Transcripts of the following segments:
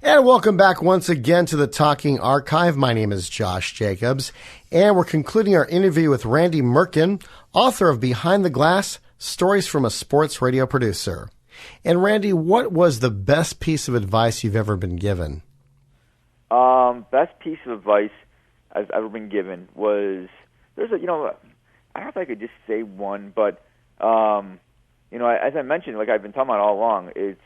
And welcome back once again to the Talking Archive. My name is Josh Jacobs, and we're concluding our interview with Randy Merkin, author of Behind the Glass, Stories from a Sports Radio Producer. And Randy, what was the best piece of advice you've ever been given? Best piece of advice I've ever been given was, I don't know if I could just say one, but, as I mentioned, like I've been talking about all along, it's,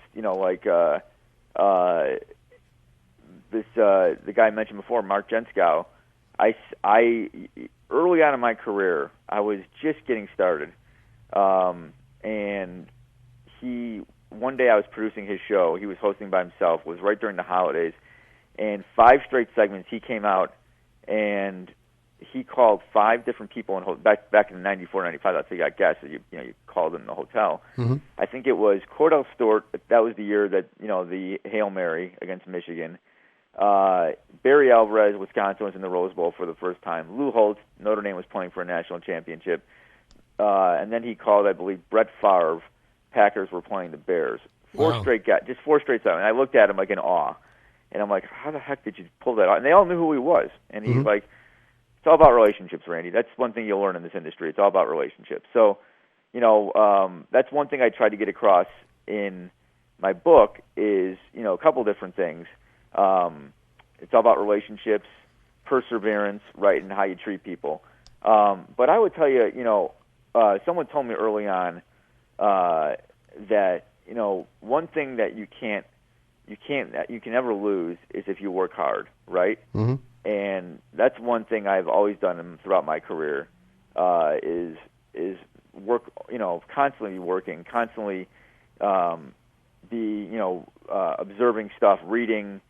the guy I mentioned before, Mark Jenskow, I early on in my career, I was just getting started, and one day I was producing his show. He was hosting by himself. It was right during the holidays, and 5 straight segments he came out and he called 5 different people back in '94, '95. That's how you got guests. You called them in the hotel. Mm-hmm. I think it was Cordell Stewart. That was the year that the Hail Mary against Michigan. Barry Alvarez, Wisconsin, was in the Rose Bowl for the first time. Lou Holtz, Notre Dame was playing for a national championship. And then he called, I believe, Brett Favre. Packers were playing the Bears. 4 straight guys, just 4 straight times. And I looked at him like in awe. And I'm like, how the heck did you pull that out? And they all knew who he was. And he's like, it's all about relationships, Randy. That's one thing you'll learn in this industry. It's all about relationships. So, that's one thing I tried to get across in my book is, a couple different things. It's all about relationships, perseverance, right, and how you treat people. But I would tell you, someone told me early on that one thing that you can never lose is if you work hard, right? Mm-hmm. And that's one thing I've always done throughout my career is work, constantly working, constantly observing stuff, reading.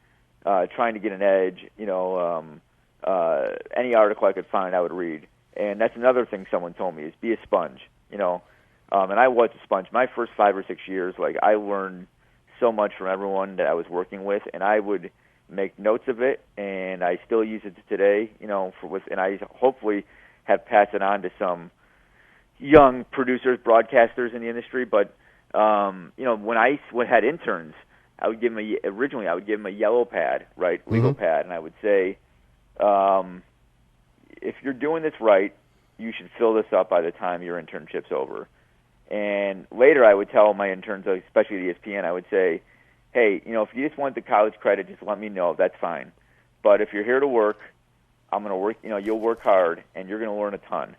Trying to get an edge, any article I could find, I would read. And that's another thing someone told me is be a sponge, and I was a sponge. My first 5 or 6 years, I learned so much from everyone that I was working with, and I would make notes of it, and I still use it today, and I hopefully have passed it on to some young producers, broadcasters in the industry. But, when I had interns, I would give them a yellow pad, right, legal pad, and I would say, if you're doing this right, you should fill this up by the time your internship's over. And later I would tell my interns, especially at ESPN, I would say, hey, if you just want the college credit, just let me know. That's fine. But if you're here to work, I'm going to work, you'll work hard, and you're going to learn a ton.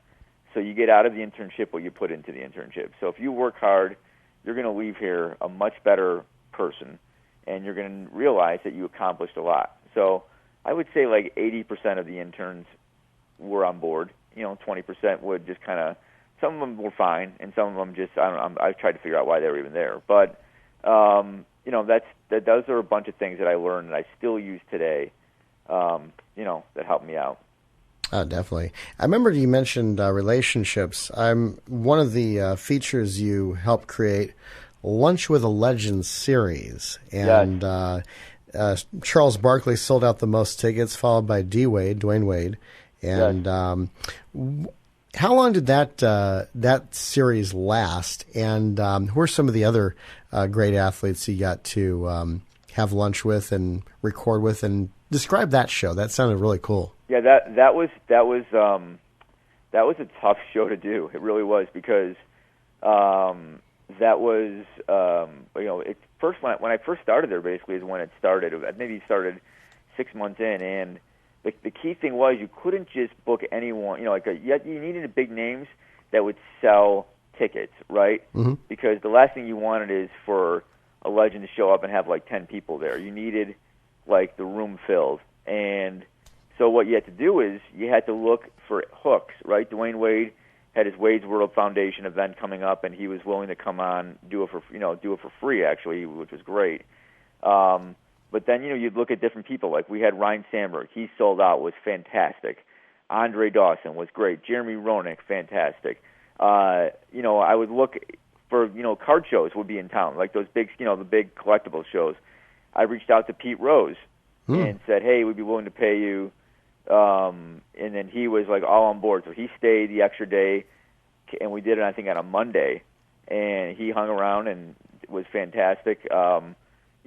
So you get out of the internship what you put into the internship. So if you work hard, you're going to leave here a much better person, and you're going to realize that you accomplished a lot. So I would say 80% of the interns were on board. 20% would just kind of, some of them were fine, and some of them just, I tried to figure out why they were even there. But, those are a bunch of things that I learned and I still use today, that helped me out. Oh, definitely. I remember you mentioned relationships. One of the features you helped create, Lunch with a Legend series. And yes. Charles Barkley sold out the most tickets, followed by Dwayne Wade. And yes. How long did that series last? And who are some of the other great athletes you got to have lunch with and record with? And describe that show. That sounded really cool. Yeah, that was a tough show to do. It really was, because that was it first when I first started there. Basically, is when it started. Maybe it started 6 months in, and the key thing was you couldn't just book anyone. You needed big names that would sell tickets, right? Mm-hmm. Because the last thing you wanted is for a legend to show up and have 10 people there. You needed the room filled, and so what you had to do is you had to look for hooks, right? Dwayne Wade had his Wade's World Foundation event coming up, and he was willing to come on, do it for free, actually, which was great. But then, you'd look at different people. We had Ryan Sandberg. He sold out, was fantastic. Andre Dawson was great. Jeremy Roenick, fantastic. I would look for, card shows would be in town, those big, the big collectible shows. I reached out to Pete Rose and said, hey, we'd be willing to pay you. And then he was all on board. So he stayed the extra day, and we did it, I think, on a Monday. And he hung around and was fantastic.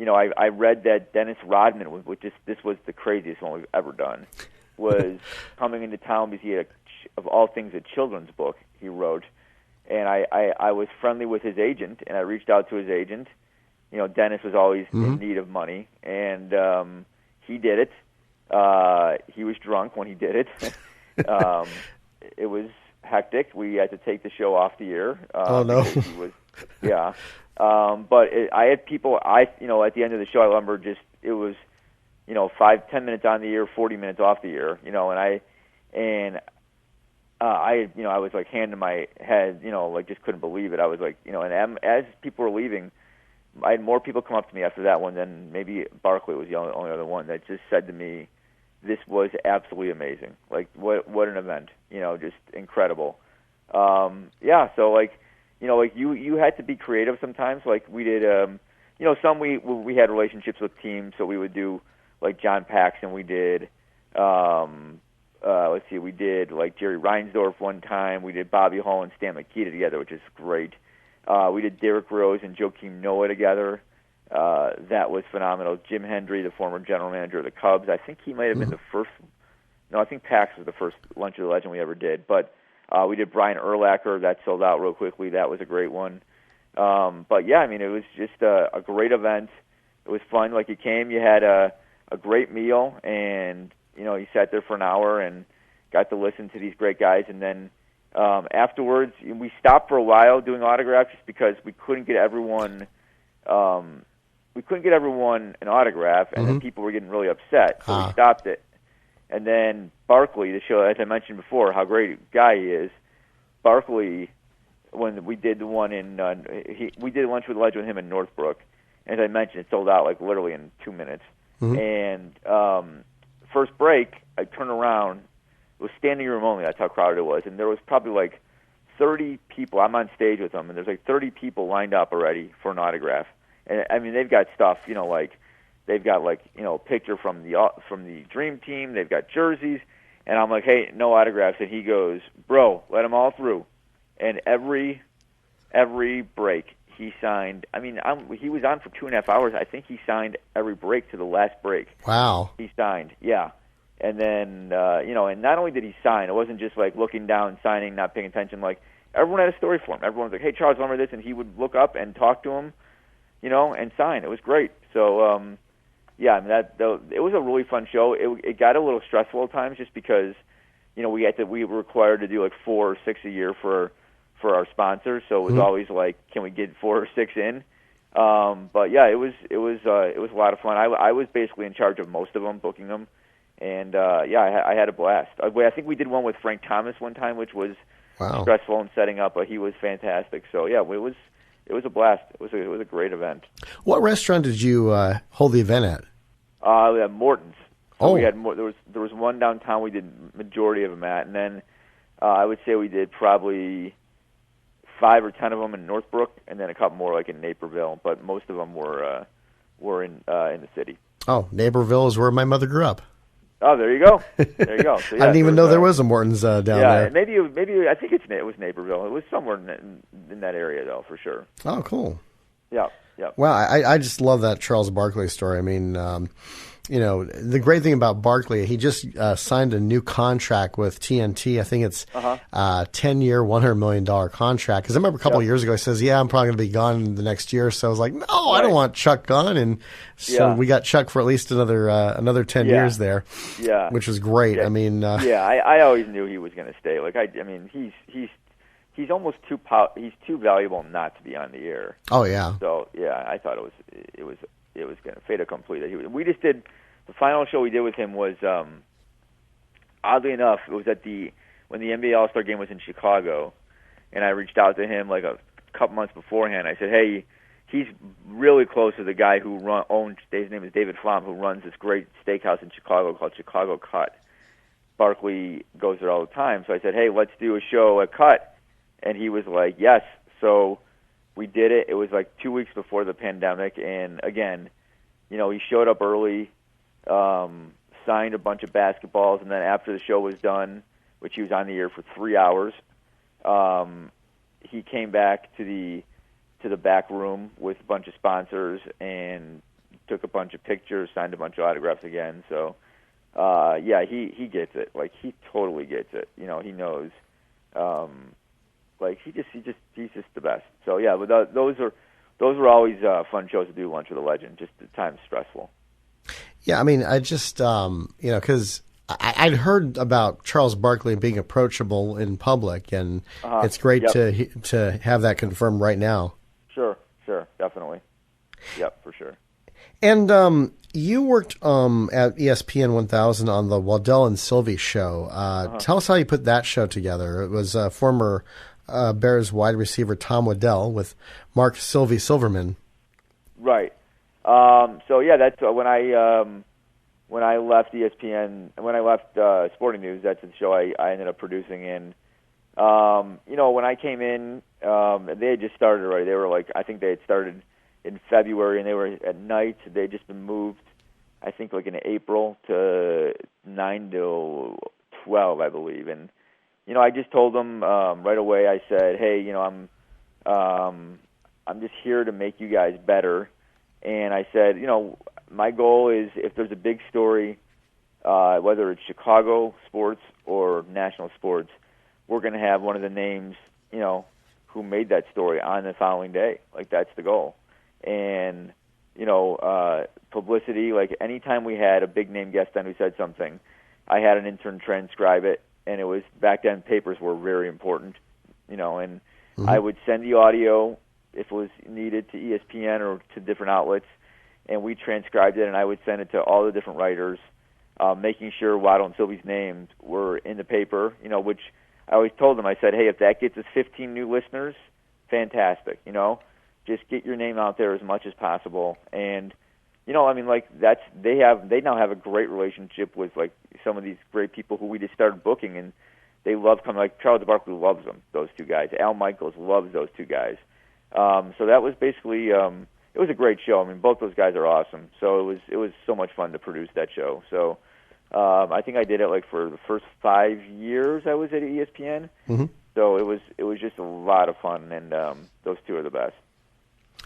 I read that Dennis Rodman, which this was the craziest one we've ever done, was coming into town because he had, of all things, a children's book he wrote. And I was friendly with his agent, and I reached out to his agent. Dennis was always in need of money, and he did it. He was drunk when he did it. It was hectic. We had to take the show off the air. Oh, no. He was, yeah. But I had people, at the end of the show, I remember it was, 5-10 minutes on the air, 40 minutes off the air, I was like hand to my head, just couldn't believe it. I was like, and as people were leaving, I had more people come up to me after that one than maybe Barkley was the only other one that just said to me, this was absolutely amazing. Like, what an event, just incredible. So you had to be creative sometimes. Like we did, some we had relationships with teams, so we would do like John Paxson. We did, we did like Jerry Reinsdorf one time. We did Bobby Hall and Stan Mikita together, which is great. We did Derrick Rose and Joakim Noah together. That was phenomenal. Jim Hendry, the former general manager of the Cubs, I think he might have been the first. No, I think Pax was the first Lunch of the Legend we ever did. But we did Brian Urlacher. That sold out real quickly. That was a great one. But yeah, it was just a great event. It was fun. Like you came, you had a great meal, and you sat there for an hour and got to listen to these great guys. And then afterwards, we stopped for a while doing autographs just because we couldn't get everyone. We couldn't get everyone an autograph, and then people were getting really upset, so we stopped it. And then Barkley, the show, as I mentioned before, how great a guy he is. Barkley, when we did the one we did Lunch with the Legend with him in Northbrook. As I mentioned, it sold out like literally in 2 minutes. And first break, I turned around. It was standing room only. That's how crowded it was, and there was probably like 30 people. I'm on stage with them, and there's like 30 people lined up already for an autograph. And they've got stuff, like they've got like a picture from the Dream Team. They've got jerseys, and I'm like, hey, no autographs. And he goes, bro, let them all through. And every break he signed. He was on for 2.5 hours. I think he signed every break to the last break. Wow. He signed, yeah. And then and not only did he sign, it wasn't just like looking down, signing, not paying attention. Like everyone had a story for him. Everyone was like, hey, Charles, remember this? And he would look up and talk to him. And sign. It was great. So, it was a really fun show. It got a little stressful at times just because, we were required to do like 4 or 6 a year for our sponsors. So it was always like, can we get 4 or 6 in? But yeah, it was a lot of fun. I was basically in charge of most of them, booking them, and I had a blast. I think we did one with Frank Thomas one time, which was stressful and setting up, but he was fantastic. So yeah, it was a blast. It was a great event. What restaurant did you hold the event at? We had Morton's. So we had there was one downtown we did majority of them at, and then I would say we did probably 5 or 10 of them in Northbrook, and then a couple more like in Naperville. But most of them were in the city. Oh, Naperville is where my mother grew up. Oh, there you go. There you go. So, yeah, I didn't even know there was a Morton's down there. Yeah, maybe I think it was Naperville. It was somewhere in that area though, for sure. Oh, cool. Yeah. Well, I just love that Charles Barkley story. The great thing about Barkley, he just signed a new contract with TNT. I think it's 10-year, $100 million contract. Because I remember a couple of years ago, he says, I'm probably going to be gone the next year. So I was like, no, I don't want Chuck gone. And so we got Chuck for at least another 10 years there, which was great. Yeah. I always knew he was going to stay. Like, he's almost he's too valuable not to be on the air. Oh, yeah. So, yeah, I thought it was going to fait accompli. We just did the final show we did with him was oddly enough it was when the NBA All-Star game was in Chicago, and I reached out to him like a couple months beforehand. I said, hey, he's really close to the guy who owns. His name is David Flom, who runs this great steakhouse in Chicago called Chicago Cut. Barkley goes there all the time, so I said, hey, let's do a show at Cut, and he was like, yes. So we did it. It was like 2 weeks before the pandemic, and again, he showed up early, signed a bunch of basketballs, and then after the show was done, which he was on the air for 3 hours, he came back to the back room with a bunch of sponsors and took a bunch of pictures, signed a bunch of autographs again. So, he gets it. Like, he totally gets it. You know, he knows. He's just the best. So yeah, but those were always fun shows to do. Lunch with a Legend. Just the time's stressful. Yeah, I mean, I just because I'd heard about Charles Barkley being approachable in public, and it's great to have that confirmed right now. Sure, definitely. Yep, for sure. And you worked at ESPN 1000 on the Waddell and Sylvie show. Tell us how you put that show together. It was former Bears wide receiver Tom Waddell with Mark Silverman. Right. That's when I left ESPN, when I left Sporting News. That's the show I ended up producing. And when I came in, they had just started already. They were I think they had started in February, and they were at night. They had just been moved, I think, in April to 9 to 12, I believe. And I just told them right away. I said, "Hey, I'm just here to make you guys better." And I said, my goal is, if there's a big story, whether it's Chicago sports or national sports, we're going to have one of the names, who made that story on the following day. That's the goal. And publicity. Anytime we had a big name guest on who said something, I had an intern transcribe it. And it was, back then, papers were very important, and I would send the audio if it was needed to ESPN or to different outlets, and we transcribed it, and I would send it to all the different writers, making sure Waddle and Sylvie's names were in the paper, which I always told them. I said, hey, if that gets us 15 new listeners, fantastic, just get your name out there as much as possible. And they now have a great relationship with some of these great people who we just started booking, and they love coming. Charles Barkley loves them, those two guys. Al Michaels loves those two guys. So that was basically it was a great show. I mean, both those guys are awesome. So it was so much fun to produce that show. So I think I did it for the first 5 years I was at ESPN. Mm-hmm. So it was just a lot of fun, and those two are the best.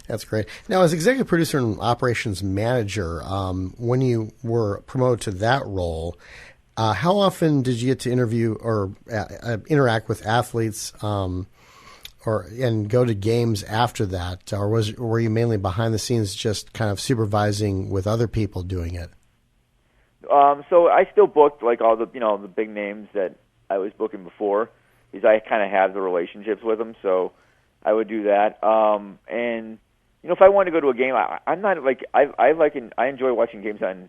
That's great. Now, as executive producer and operations manager, when you were promoted to that role, how often did you get to interview or interact with athletes, and go to games after that, or were you mainly behind the scenes, just kind of supervising with other people doing it? So I still booked all the the big names that I was booking before, because I kind of have the relationships with them. So I would do that. And if I wanted to go to a game, I'm not I enjoy watching games on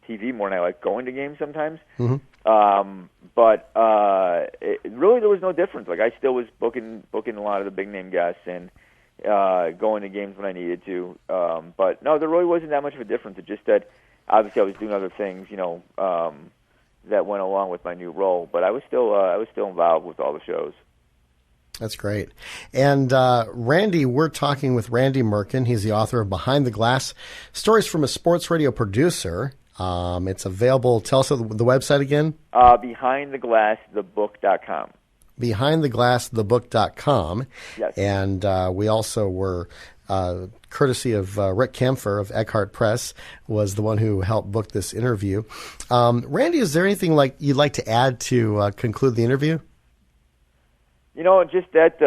TV more than I like going to games sometimes. Mm-hmm. But really there was no difference. I still was booking a lot of the big name guests and going to games when I needed to. But no, there really wasn't that much of a difference. It's just that obviously I was doing other things, that went along with my new role. But I was still involved with all the shows. That's great. And Randy, we're talking with Randy Merkin. He's the author of Behind the Glass, Stories from a Sports Radio Producer. It's available. Tell us the website again. BehindTheGlassTheBook.com. BehindTheGlassTheBook.com. Yes. And we also were, courtesy of Rick Kaempfer of Eckhartz Press, was the one who helped book this interview. Randy, is there anything you'd like to add to conclude the interview? Just that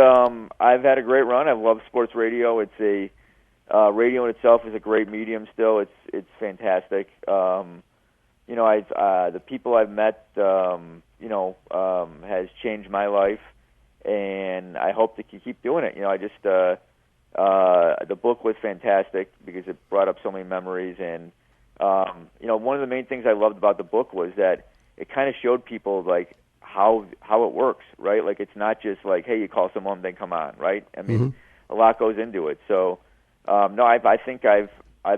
I've had a great run. I love sports radio. It's radio in itself is a great medium still. It's fantastic. The people I've met, has changed my life, and I hope to keep doing it. The book was fantastic because it brought up so many memories, and one of the main things I loved about the book was that it kind of showed people how it works, right? It's not just hey, you call someone, they come on, right? I mean, a lot goes into it. So, no, I think I've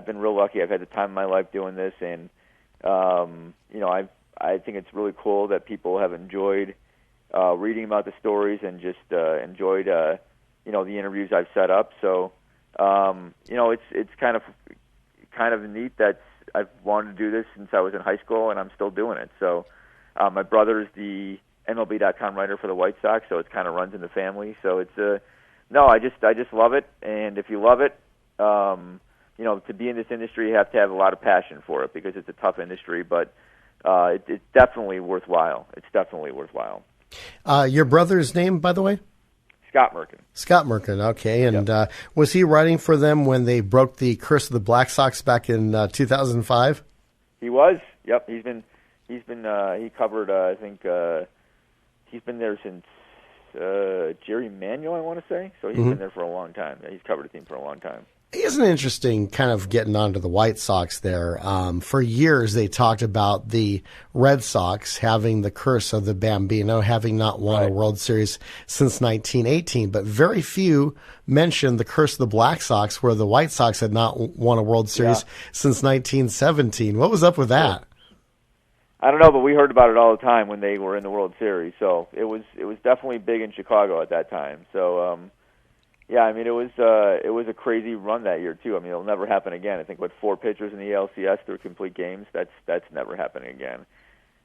been real lucky. I've had the time of my life doing this, and I think it's really cool that people have enjoyed reading about the stories and just enjoyed the interviews I've set up. So, it's kind of neat that I've wanted to do this since I was in high school, and I'm still doing it. So. My brother's the MLB.com writer for the White Sox, so it kind of runs in the family. So it's I just love it, and if you love it, to be in this industry, you have to have a lot of passion for it because it's a tough industry, but it's definitely worthwhile. It's definitely worthwhile. Your brother's name, by the way? Scott Merkin. Scott Merkin, okay. And was he writing for them when they broke the curse of the Black Sox back in 2005? He was. Yep. He covered. I think he's been there since Jerry Manuel, I want to say. So he's been there for a long time. He's covered the team for a long time. Isn't it interesting, kind of getting onto the White Sox there? For years, they talked about the Red Sox having the curse of the Bambino, having not won a World Series since 1918, but very few mentioned the curse of the Black Sox, where the White Sox had not won a World Series since 1917. What was up with that? I don't know, but we heard about it all the time when they were in the World Series. So it was definitely big in Chicago at that time. So. Yeah, I mean, it was a crazy run that year too. I mean, it'll never happen again. I think 4 pitchers in the ALCS through complete games. That's never happening again.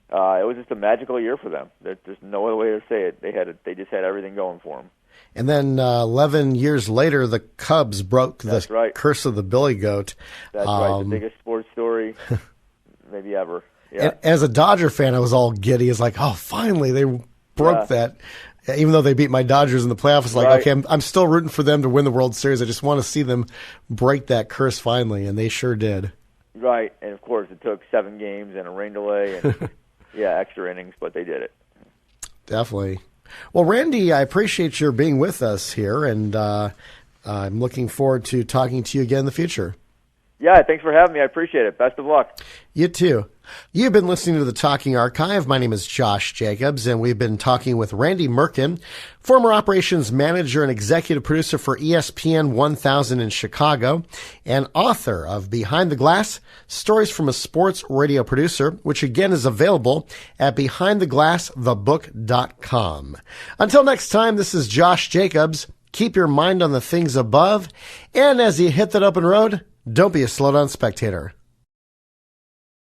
It was just a magical year for them. There's no other way to say it. They just had everything going for them. And then 11 years later, the Cubs broke the curse of the Billy Goat. That's right. The biggest sports story maybe ever. Yeah. As a Dodger fan, I was all giddy. It's like, oh, finally they broke that. Even though they beat my Dodgers in the playoffs, it's like, okay, I'm still rooting for them to win the World Series. I just want to see them break that curse finally, and they sure did. Right, and of course it took 7 games and a rain delay and, extra innings, but they did it. Definitely. Well, Randy, I appreciate your being with us here, and I'm looking forward to talking to you again in the future. Yeah, thanks for having me. I appreciate it. Best of luck. You too. You've been listening to The Talking Archive. My name is Josh Jacobs, and we've been talking with Randy Merkin, former operations manager and executive producer for ESPN 1000 in Chicago, and author of Behind the Glass, Stories from a Sports Radio Producer, which again is available at BehindTheGlassTheBook.com. Until next time, this is Josh Jacobs. Keep your mind on the things above, and as you hit that open road, don't be a slowdown spectator.